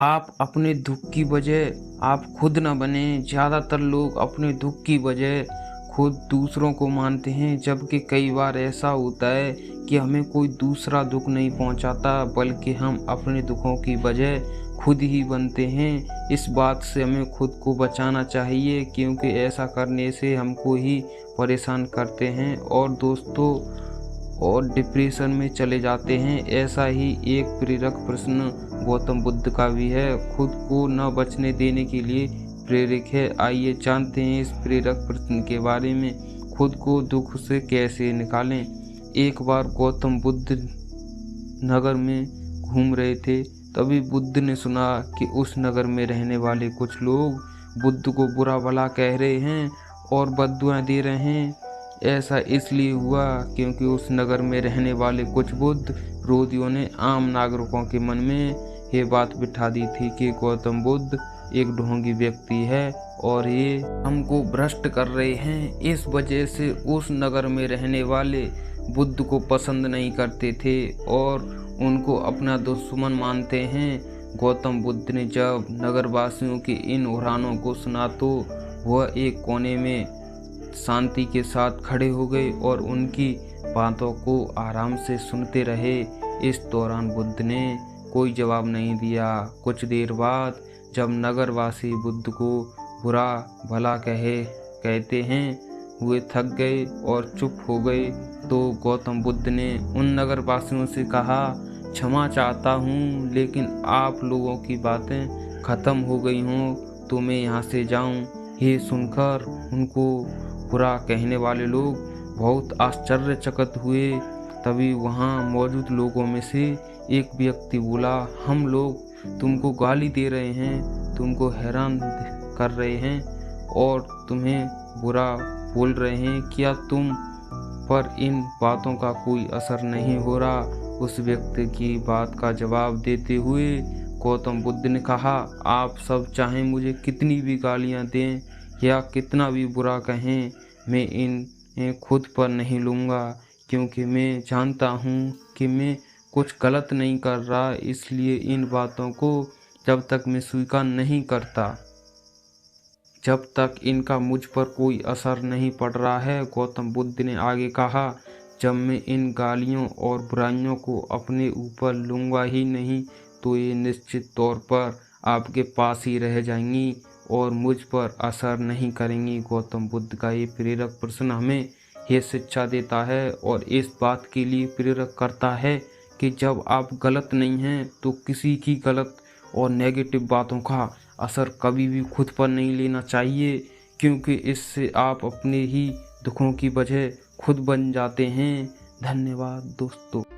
आप अपने दुख की वजह आप खुद न बने। ज़्यादातर लोग अपने दुख की वजह खुद दूसरों को मानते हैं, जबकि कई बार ऐसा होता है कि हमें कोई दूसरा दुख नहीं पहुंचाता, बल्कि हम अपने दुखों की वजह खुद ही बनते हैं। इस बात से हमें खुद को बचाना चाहिए, क्योंकि ऐसा करने से हमको ही परेशान करते हैं और दोस्तों और डिप्रेशन में चले जाते हैं। ऐसा ही एक प्रेरक प्रश्न गौतम बुद्ध का भी है, खुद को न बचने देने के लिए प्रेरक है। आइए जानते हैं इस प्रेरक प्रश्न के बारे में, खुद को दुख से कैसे निकालें। एक बार गौतम बुद्ध नगर में घूम रहे थे, तभी बुद्ध ने सुना कि उस नगर में रहने वाले कुछ लोग बुद्ध को बुरा भला कह रहे हैं और बद्दुआएं दे रहे हैं। ऐसा इसलिए हुआ क्योंकि उस नगर में रहने वाले कुछ बुद्ध विरोधियों ने आम नागरिकों के मन में ये बात बिठा दी थी कि गौतम बुद्ध एक ढोंगी व्यक्ति है और ये हमको भ्रष्ट कर रहे हैं। इस वजह से उस नगर में रहने वाले बुद्ध को पसंद नहीं करते थे और उनको अपना दुश्मन मानते हैं। गौतम बुद्ध ने जब नगरवासियों के इन उरानों को सुना तो वह एक कोने में शांति के साथ खड़े हो गए और उनकी बातों को आराम से सुनते रहे। इस दौरान बुद्ध ने कोई जवाब नहीं दिया। कुछ देर बाद जब नगरवासी बुद्ध को बुरा भला कहते हैं हुए थक गए और चुप हो गए, तो गौतम बुद्ध ने उन नगरवासियों से कहा, क्षमा चाहता हूँ, लेकिन आप लोगों की बातें खत्म हो गई हों तो मैं यहाँ से जाऊँ। ये सुनकर उनको बुरा कहने वाले लोग बहुत आश्चर्यचकित हुए। तभी वहाँ मौजूद लोगों में से एक व्यक्ति बोला, हम लोग तुमको गाली दे रहे हैं, तुमको हैरान कर रहे हैं और तुम्हें बुरा बोल रहे हैं, क्या तुम पर इन बातों का कोई असर नहीं हो रहा? उस व्यक्ति की बात का जवाब देते हुए गौतम बुद्ध ने कहा, आप सब चाहे मुझे कितनी भी गालियां दें या कितना भी बुरा कहें, मैं इन्हें खुद पर नहीं लूँगा, क्योंकि मैं जानता हूँ कि मैं कुछ गलत नहीं कर रहा। इसलिए इन बातों को जब तक मैं स्वीकार नहीं करता, जब तक इनका मुझ पर कोई असर नहीं पड़ रहा है। गौतम बुद्ध ने आगे कहा, जब मैं इन गालियों और बुराइयों को अपने ऊपर लूँगा ही नहीं, तो ये निश्चित तौर पर आपके पास ही रह जाएंगी और मुझ पर असर नहीं करेंगी। गौतम बुद्ध का ये प्रेरक प्रश्न हमें ये शिक्षा देता है और इस बात के लिए प्रेरक करता है कि जब आप गलत नहीं हैं तो किसी की गलत और नेगेटिव बातों का असर कभी भी खुद पर नहीं लेना चाहिए, क्योंकि इससे आप अपने ही दुखों की वजह खुद बन जाते हैं। धन्यवाद दोस्तों।